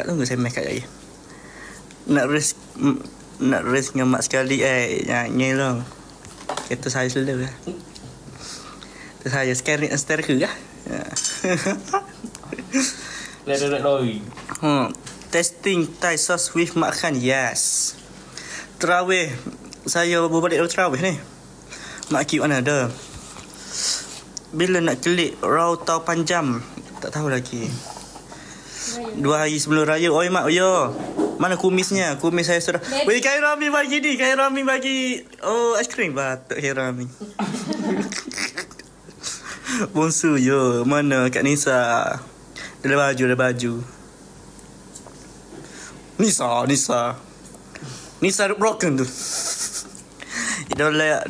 tunggu saya make up lagi. Nak race dengan mak sekali nyanyi lah. Itu saya selalu lah. Itu saya sekarang ke lah. Testing Thai sauce with makan. Yes. Terawih. Saya baru balik dari terawih ni. Mak Kip mana dah? Bila nak klik raw tau panjang? Tak tahu lagi. 2 hari sebelum raya. Oi mak, yo. Mana kumisnya? Kumis saya sudah. Weh, Kak Rami bagi ni. Kak Rami bagi aiskrim. Batuk Kak Rami. Bonsu yo. Mana Kak Nisa? Dah baju. Nisa broken tu. Idola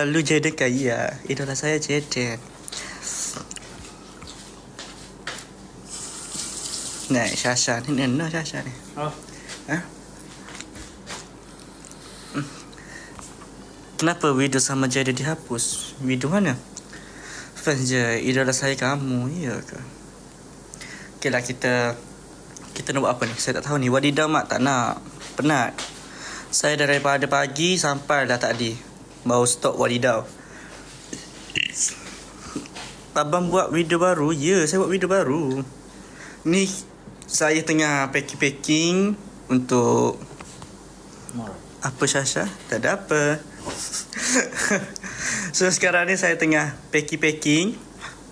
lu Jaden kaya. Idola saya Jaden. Nah, Syasha ni mana Syasha ni? Kenapa video sama Jaden dihapus? Video mana? Fans je, idola saya kamu, iya ke? Okay lah, kita nak buat apa ni? Saya tak tahu ni. Wadidah mak tak nak. Penat. Saya daripada pagi sampai dah tadi baru stop wadidah. Abang buat video baru? Ya, saya buat video baru. Ni saya tengah packing untuk apa Syasha? Tak ada apa. So sekarang ni saya tengah packing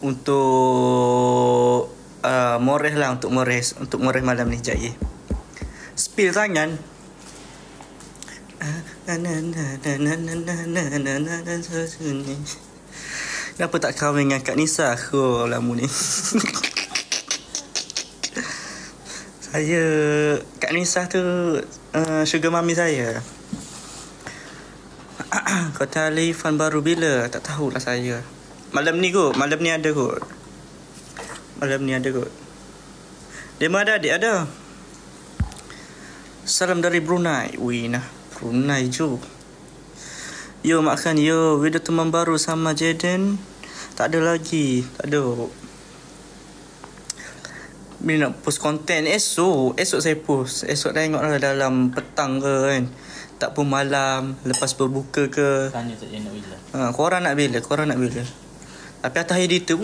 untuk moreh lah, untuk moreh malam ni. Sekejap ye. Spill tangan. Kenapa tak kahwin dengan Kak Nisa? Lama ni. Saya Kak Nisa tu sugar mami saya. Kau telefon baru bila? Tak tahulah saya. Malam ni ada kot. Dia mana ada adik ada. Salam dari Brunei. Wih nah, Brunei je. Yo makan yo. Video teman baru sama Jaden. Tak ada lagi. Tak ada. Bila nak post konten esok saya post. Esok tengoklah dalam petang ke kan. Tak pun malam. Lepas berbuka ke. Tanya saja nak bila. Korang nak bila. Tapi atas editor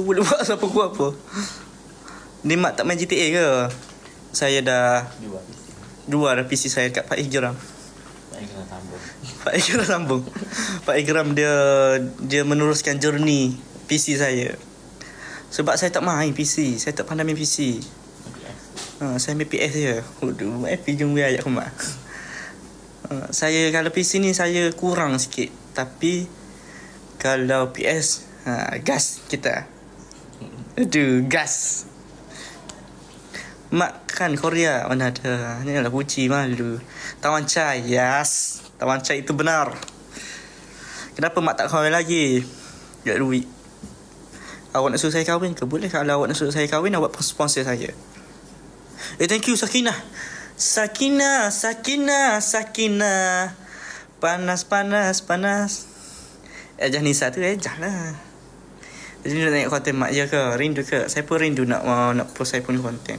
boleh buat apa-apa. Ni mak tak main GTA ke? Saya dah Dua dah PC saya kat Pak Igram. Pak Igram dia meneruskan journey PC saya. Sebab saya tak main PC. Saya tak pandai main PC. Saya main PS je. Waduh, jom ayat aku mak. Saya kalau PC ni saya kurang sikit. Tapi kalau PS gas kita. Aduh, gas. Makan Korea mana ada. Ni lah puji malu. Tawan Chai. Yes. Tawan Chai itu benar. Kenapa mak tak kahwin lagi? Tak duit. Awak nak suruh saya kahwin ke? Boleh kalau awak nak suruh saya kahwin, awak sponsor saya. Thank you Sakinah. Sakinah. Panas. Ejah Nisa tu ejah lah. Jadi nak tengok konten mak je ke? Rindu ke? Saya pun rindu nak post saya punya konten.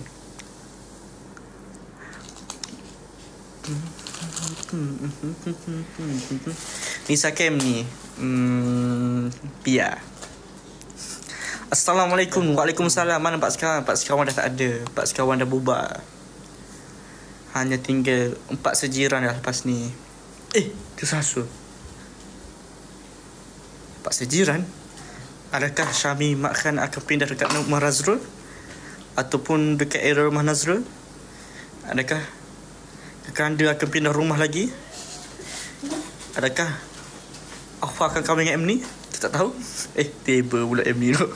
Nisa Kem ni Pia. Assalamualaikum. Waalaikumsalam. Mana Pak Sekawan? Pak Sekawan dah tak ada. Pak Sekawan dah bubar. Hanya tinggal 4 sejiran dah lepas ni. Tersasul. Pak sejiran? Adakah Syami Mak Khan akan pindah dekat rumah Nazrul? Ataupun dekat area rumah Nazrul? Adakah Kanda akan pindah rumah lagi? Adakah Afa akan kahwin dengan M ni? Kita tak tahu. Tiba pula M ni tu.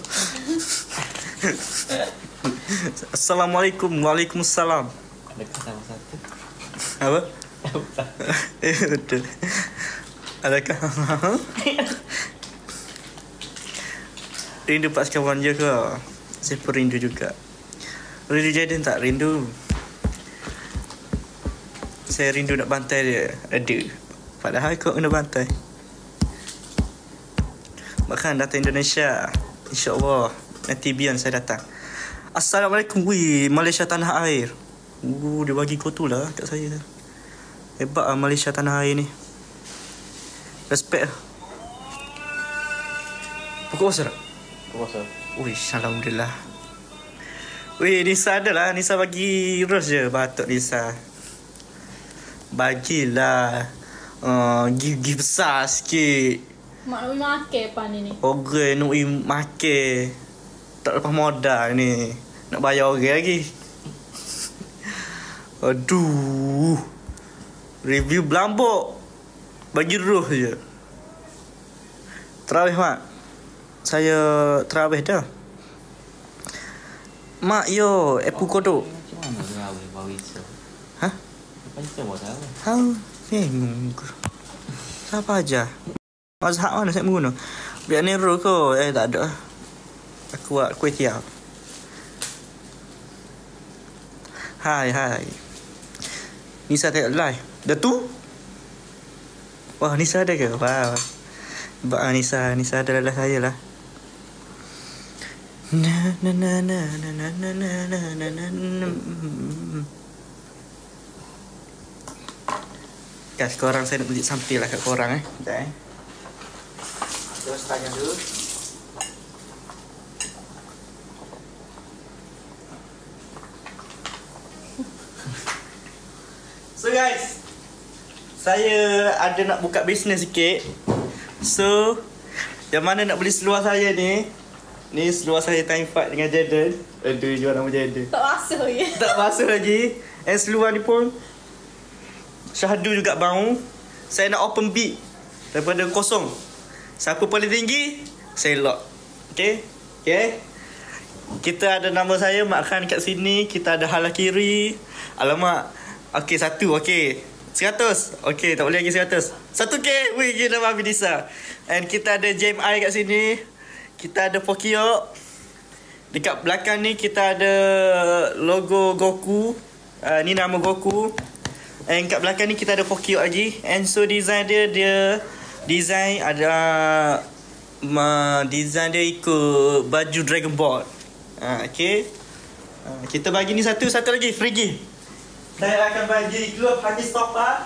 Assalamualaikum. Waalaikumsalam. Adakah sama satu? Apa? Betul. Adakah rindu Pak Sekawan je ke? Saya pun rindu juga. Rindu Jaden tak? Rindu. Saya rindu nak bantai dia. Ada. Padahal kau kena bantai. Bahkan datang Indonesia. InsyaAllah. Nanti biar saya datang. Assalamualaikum. Malaysia tanah air. Dia bagi kotu lah kat saya. Hebat lah Malaysia tanah air ni. Respect lah. Pukul puasa tak? Puasa. Uish, alhamdulillah. Weh, Nisa ada lah. Nisa bagi rose je. Batuk Nisa. Bagilah. Give besar sikit. Mak nak makan pan ni. Orang nak makan. Tak lepas modal ni. Nak bayar orang lagi. Aduh. Review belambok. Bagi roh je. Terawih mak. Saya terawih dah. Mak yo, epu kodok. Macam mana terawih bawa isa? Hah? Lepas isa bawa terawih. Tahu. Bingung. Siapa aja? Mazhab mana saya guna? Biar ni roh ko. Tak ada. Aku buat kuih tiaw. Hai. Nisa tengok live. Dah tu? Wah, Nisa ada ke? Wow. Hebat Nisa ada dalam saya lah. Na. Guys, korang saya nak tunjuk sampil lah kat korang Sekejap Terus tanya dulu. So guys, saya ada nak buka bisnes sikit. So, yang mana nak beli seluar saya ni? Ni seluar saya time fight dengan Jaden. Aduh, jual nama Jaden. Tak basuh je. Tak basuh lagi. And seluar ni pun Syahdu juga bau. Saya nak open bid daripada kosong. Siapa paling tinggi, saya lock. Okay? Kita ada nama saya, Mak Khan kat sini. Kita ada hala kiri. Alamak. Okay, 1. Okay. 100. Okay, tak boleh lagi 100. 1K. Wih, kita nama Abidisa. And kita ada JMI kat sini. Kita ada Pokio. Dekat belakang ni kita ada logo Goku. Ni nama Goku. And kat belakang ni kita ada Pokio lagi. And so design dia design ada design dia ikut baju Dragon Ball. Okay. Kita bagi ni satu lagi free gift. Saya akan bagi glove Haki Stopper.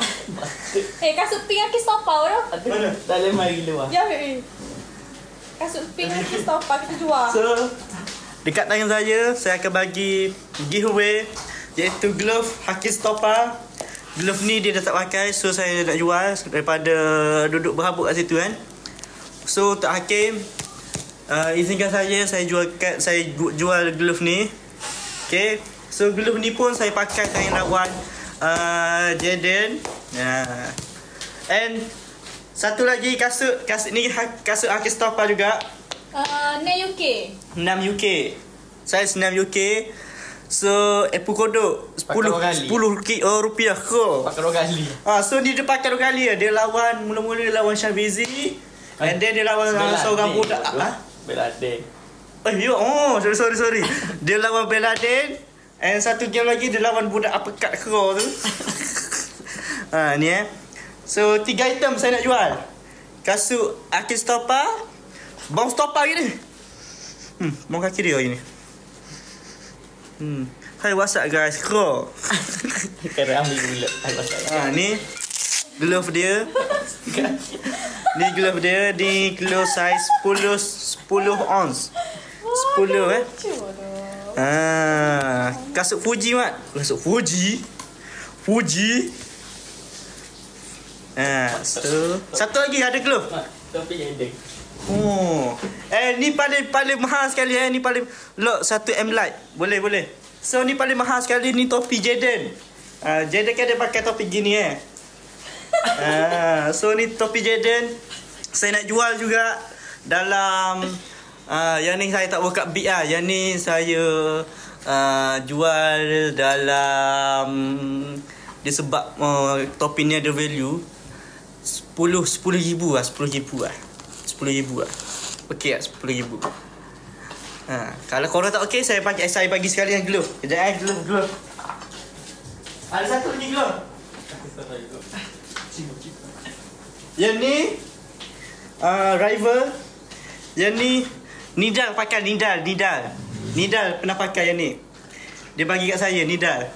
Kasut pink Haki Stopper dah. Mana? Dah lemah gila wah. Ya, kasut pink Haki Stopper kita jual. So, dekat tangan saya akan bagi giveaway iaitu glove Haki Stopper. Glove ni dia dah tak pakai, so saya nak jual daripada duduk berhabuk kat situ kan. So, Tok Hakim, izinkan saya jual glove ni. Okay. So glove ni pun saya pakai tangan lawan Jaden. And satu lagi kasut ni kasut Haki Stopper juga. 6 UK. 6 UK. Saiz 6 UK. So epu kodok 10 rupiah ko. Pakai 2 kali. So dia pakai 2 kali. Dia lawan mula-mula dia lawan Syabizi. And then dia lawan seorang budak. Beladen. Sorry. Dia lawan Beladen. And satu game lagi dia lawan budak uppercut kero tu. Ni So 3 item saya nak jual. Kasut Haki Stopper, bong stopper gini. Bong kaki dia gini. Hai, what's up guys? Kero. Kira ambil gula. Ni glove dia. Ni glove dia. Ni glove size 10 ounce. 10 kasut Fuji mat. Kasut Fuji. So satu lagi ada glove. Topi ending. Ni paling mahal sekali ni paling lock 1M light. Boleh. So ni paling mahal sekali ni topi Jaden. Jaden kan dia pakai topi gini So ni topi Jaden. Saya nak jual juga dalam yang ni saya tak buka bid lah. Yang ni saya jual dalam dia sebab topi ni ada value 10,000 lah. 10,000 lah. Okey lah 10,000. Kalau korang tak okey, saya bagi sekali yang glove. Kejap glove. Ada satu lagi glove. Yang ni rival. Yang ni Nidal pakai Nidal pernah pakai yang ni. Dia bagi kat saya Nidal.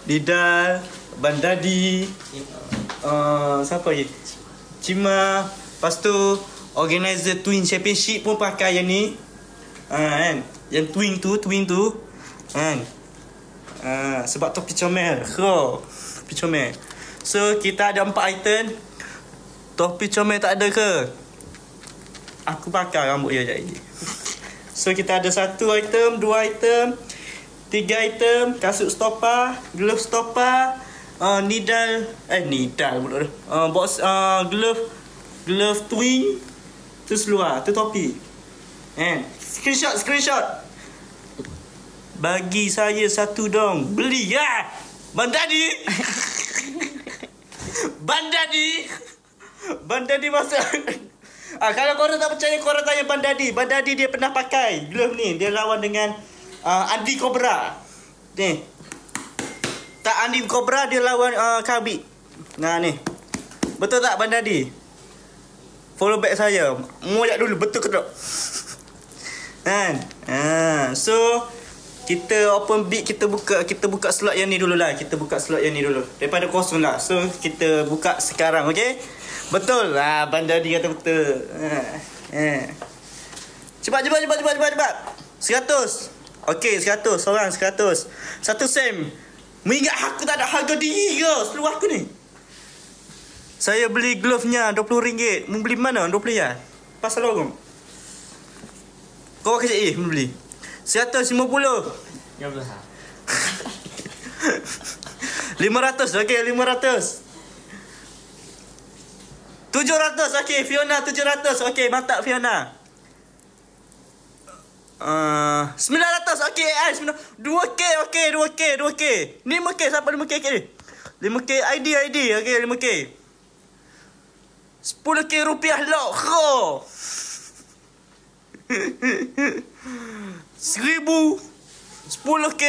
Nidal, Bandadi, siapa lagi? Cima. Lepas tu organizer Twin Championship pun pakai yang ni. Kan? Yang twin tu. Kan? Sebab topi comel. Topi comel. So kita ada 4 item. Topi comel tak ada ke? Aku bakar rambut dia sekejap lagi. So kita ada 1 item, 2 item, 3 item, kasut stopa, glove stopa, Nidal pula tu. Box glove twin. Tu seluar, tu topi. Screenshot. Bagi saya 1 dong. Beli ya. Bandadi. Bandadi masuk. Kalau korang tak percaya, korang tanya Bandadi. Bandadi dia pernah pakai glove ni. Dia lawan dengan Andy Cobra. Ni. Tak Andy Cobra, dia lawan Khabib. Nah ni. Betul tak Bandadi? Follow back saya. Moyak dulu, betul ke tak? Kan? So kita open bid, kita buka slot yang ni dululah. Daripada kosong lah. So kita buka sekarang, okey? Betul. Bandadi kata betul. Cepat. 100. Okey, 100. Seorang 100. 1 sen. Mengingat aku tak ada harga diri ke seluar aku ni. Saya beli glove-nya RM20. Mau beli mana? 20 ya? Pasal lorong. Kau kerja mau beli. 150. Ya betul. 500. Okey, 500. 700. Okey, Fiona 700. Okey, mantap Fiona. 900. Okey, 2K. Okey, 2K. 5K. Siapa 5K ni? 5K ID. Okey, 5K. 10K rupiah lock. 1000. 10K.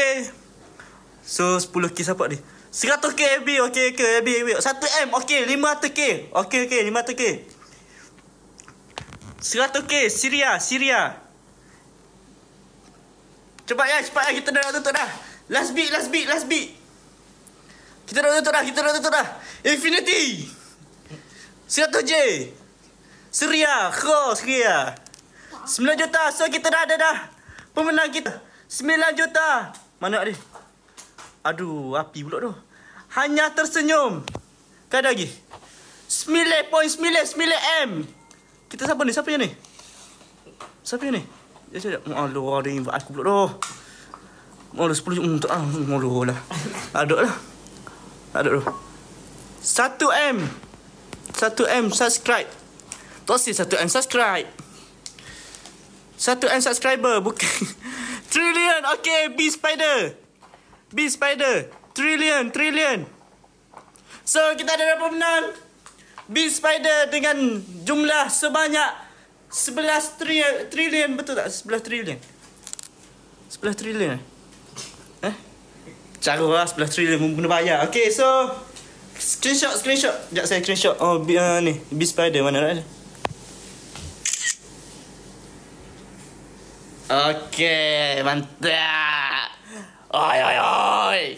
So 10K siapa ni? 100K AB. Okey, AB. 1M. Okey, 500K. Okey, 500K. 100K Syria. Cepat ya, kita dah tutup dah. Last bid. Kita dah tutup dah. Infinity. 100J. Syria. 9 juta. So kita dah ada dah. Pemenang kita 9 juta. Mana dia? Aduh, api pula tu. Hanya tersenyum. Kan ada lagi 9.99M. Kita siapa yang ni? Sekejap. Aduh, ada yang aku pula tu. Aduh, 10 tak lah. Aduh lah. Ada tu. 1M subscribe. Tak si 1M subscribe. 1M subscriber. Bukan. Trillion. Okay, B Spider. Trillion. So, kita ada pemenang B Spider dengan jumlah sebanyak 11 trilion. Betul tak? 11 trilion. 11 trilion. Cara lah 11 trilion guna bayar. Okay, so screenshot. Sekejap saya screenshot. Ni B Spider mana dah? Okay, mantap. Oi.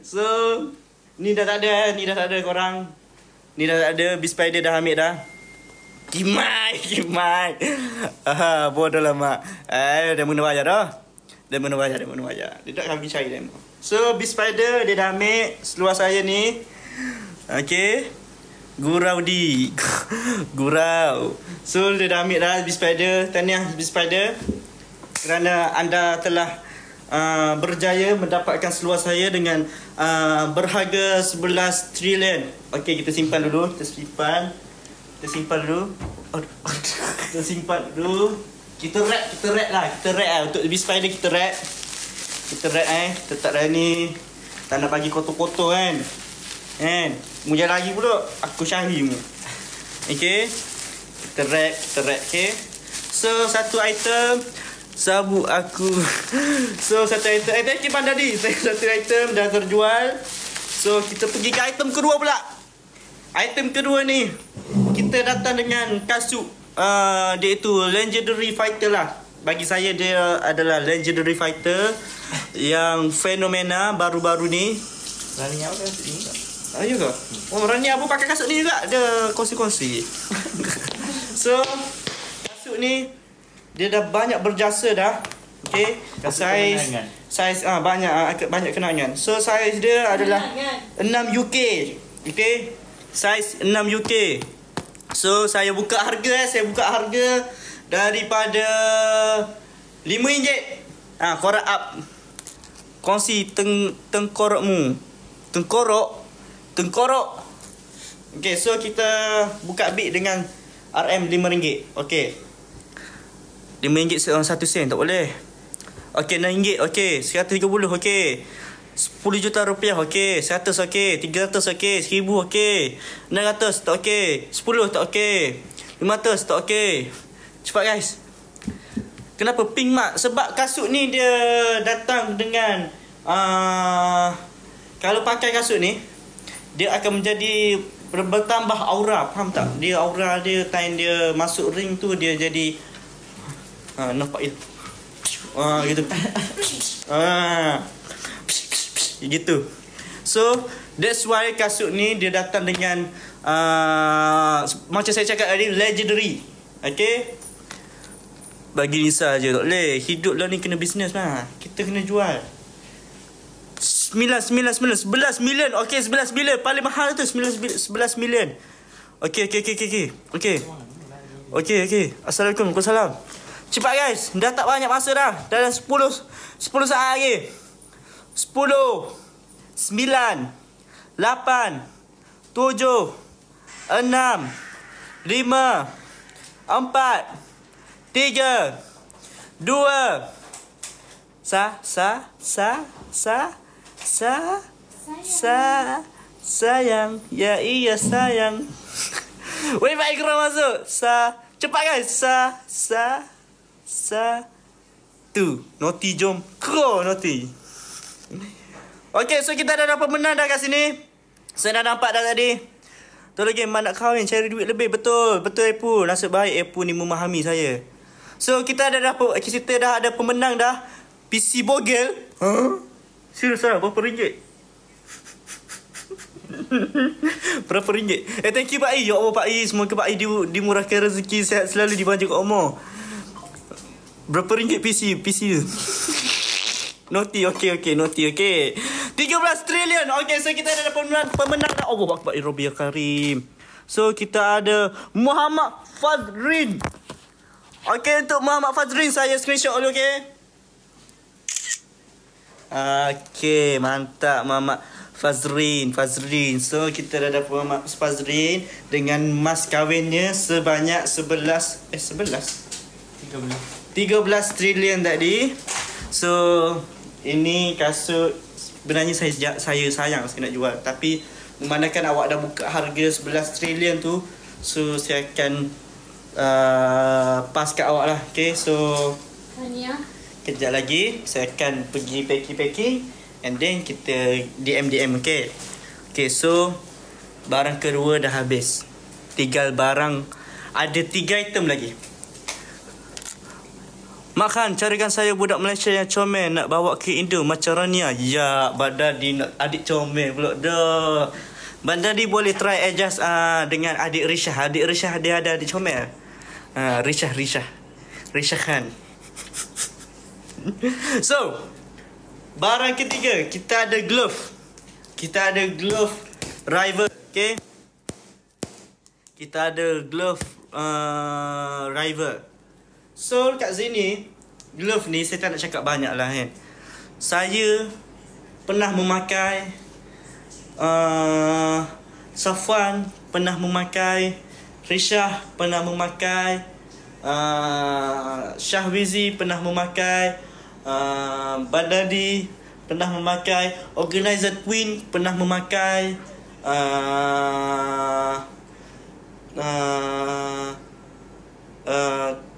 So ni dah tak ada korang. Ni dah tak ada. B Spider dah ambil dah. Kimai. Bodoh lah mak. Dah mula bayar dah. Dia tak akan pergi cari demo. So B Spider dia dah ambil seluar saya ni. Okay. Gurau. So dia dah ambil dah B Spider. Tahniah B Spider, kerana anda telah berjaya mendapatkan seluar saya dengan berharga 11 trilion. Okay, kita simpan dulu. Kita simpan dulu. Kita rap lah. Untuk B Spider kita rap. Kita tak ada ni. Tak nak bagi kotor-kotor kan. Mu jangan lagi pula. Aku syahri mu. Okay. Kita rap. Okay. So satu item sabuk aku. So satu item. Thank you Bandadi. Satu item dah terjual. So kita pergi ke item kedua pula. Item kedua ni kita datang dengan kasut dia itu legendary fighter lah. bagi saya dia adalah legendary fighter yang fenomena baru-baru ni. Rani apa kasut ni tak? Ayo ke? Oh, Rani Abu pakai kasut ni juga. Dia kongsi-kongsi. So, kasut ni dia dah banyak berjasa dah. Okay. Saiz banyak kenangan. So, saiz dia adalah 6 UK. Okay. Saiz 6 UK. So, saya buka harga daripada RM5. Korang up. Kongsi tengkorokmu. Tengkorok. Okay, so kita buka bid dengan RM RM5. Okay. RM5 seorang 1 sen, tak boleh. Okay, RM6. Okay, RM130. Okay. RM10 juta, okay. RM100, okay. RM300, okay. RM1000, okay. RM600, tak okay. RM10, tak okay. RM500, tak okay. Cepat guys. Kenapa pink mak? Sebab kasut ni dia datang dengan kalau pakai kasut ni dia akan menjadi bertambah aura, faham tak? Dia aura dia time dia masuk ring tu dia jadi nampak itu. Gitu. Gitu. So that's why kasut ni dia datang dengan macam saya cakap tadi, legendary. Okay. Bagi Nisa je tak boleh. Hidup lah ni kena bisnes lah. Kita kena jual 11 million. Okay, 11 million. Paling mahal tu 11 million. Okay. Assalamualaikum. Waalaikumsalam. Cepat guys. Dah tak banyak masa dah. Dah 10 saat lagi. 10 9 8 7 6 5 4 3 2 sayang. Ya iya sayang. Wei baik kena masuk. Cepat guys. Tu. Noti jom. Kro noti. Okay, so kita dah dapat pemenang dah kat sini. Saya dah nampak dah tadi. Tu lagi mak nak kahwin cari duit lebih. Betul Epu. Nasib baik Epu ni memahami saya. So kita dah ada pemenang dah. PC Bogel. Serius lah, berapa ringgit? Berapa ringgit? Thank you Pak I. Ya Allah Pak I, semoga Pak I dimurahkan rezeki, sihat selalu, dipanjangkan umur. Berapa ringgit PC tu? Noti, okay. Noti, okay. 13 trilion. Okay, so kita ada pemenang dah. Allah Akbar, Rabbil Karim. So kita ada Muhammad Fazrin. Okay, untuk Muhammad Fazrin saya screenshot dulu, okay. Okay, mantap Muhammad Fazrin. So kita dah dapat Muhammad Fazrin dengan mas kahwinnya sebanyak 13 trilion tadi. So ini kasut sebenarnya saya sayang saya nak jual, tapi memandangkan awak dah buka harga 11 trilion tu, so saya akan pas kat awak lah. Okay, so kejap lagi saya akan pergi packing and then kita DM. Okay, so barang kedua dah habis, tinggal barang, ada 3 item lagi. Mak Khan, carikan saya budak Malaysia yang comel nak bawa ke Indo macam Rania. Ya, Badadi nak adik comel pula dah. Badadi boleh try adjust dengan adik Rishah. Adik Rishah dia ada adik comel. Rishah Khan. So, barang ketiga kita ada glove. Rival, okay? Kita ada glove rival. So kat sini glove ni saya tak nak cakap banyak lah kan. Saya pernah memakai, Safwan pernah memakai, Rishah pernah memakai, Syahwizi pernah memakai, Badadi pernah memakai, Organizer Queen pernah memakai,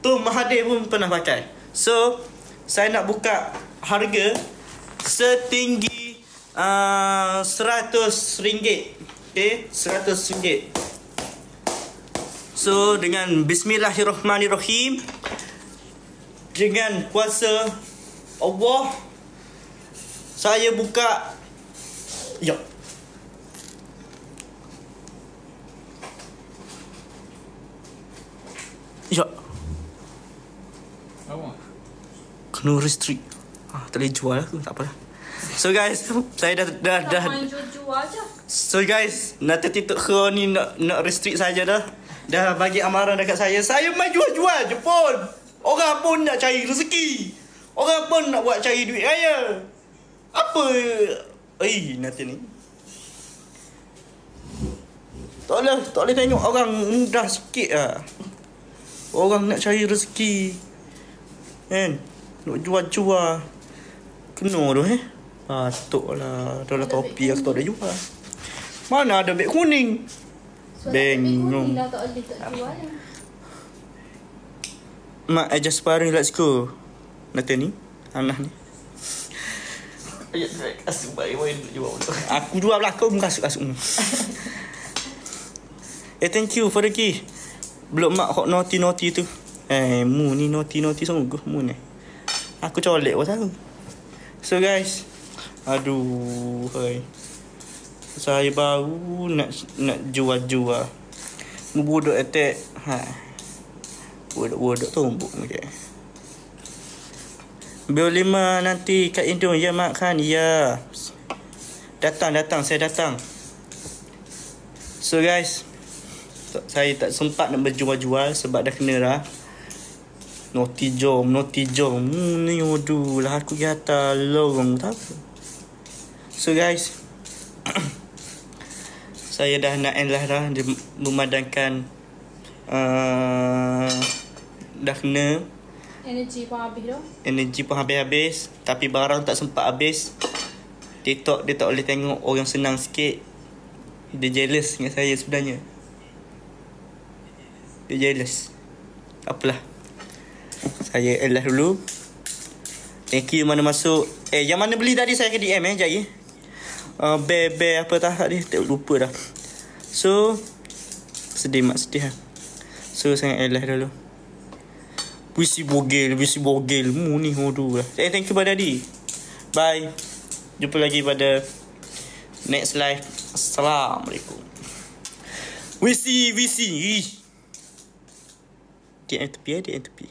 Tu Mahathir pun pernah pakai. So saya nak buka harga setinggi RM100. Okay, RM100. So dengan bismillahirrahmanirrahim, dengan kuasa Allah, saya buka. Ya. Ya. Apa? Kena restrict. Tak boleh jual aku, tak apalah. So guys, saya dah Main jual-jual je. So guys, nanti TikTok Khaw ni nak restrict saja dah. Dah bagi amaran dekat saya. Saya main jual-jual je pun. Orang pun nak cari rezeki. Orang pun nak buat cari duit raya. Apa? Nanti ni. Tak boleh tengok orang mudah sikit lah. Orang nak cari rezeki. Kan? Nak jual-jual. Kena tu patutlah. Dah topi aku tak ada jual. Mana ada beg kuning? Bengong. Lah tak boleh tak jual. Mak, I just sparring, let's go. Nanti ni, anak ni. Ayat saya kasih baik-baik jual. Aku jual belakang, kasut-kasut. Thank you for the key. Belum mak hok naughty tu. Mu ni naughty sungguh mu ni. Aku colek pun tahu. So guys, aduh, saya baru nak jual. Mu bodoh attack. Bodoh tumbuk macam. B5 nanti kat Indo ya makan ya. Datang saya datang. So guys, saya tak sempat nak berjual-jual sebab dah kena dah. Naughty jom. Ni aduh lah aku kata lorong tak apa. So guys, saya dah nak end lah dah. Dia memadamkan dah kena. Energi pun habis. Tapi barang tak sempat habis. TikTok dia tak boleh tengok orang senang sikit. Dia jealous dengan saya sebenarnya. Dia jealous. Apalah, saya elah dulu. Thank you mana masuk. Yang mana beli tadi saya ke DM sekejap lagi. Bear apa tadi, tak lupa dah. So sedih lah. So saya elah dulu. Puisi bogel mu ni hodu lah. Thank you pada Adi. Bye. Jumpa lagi pada next live. Assalamualaikum. VC. DM tepi.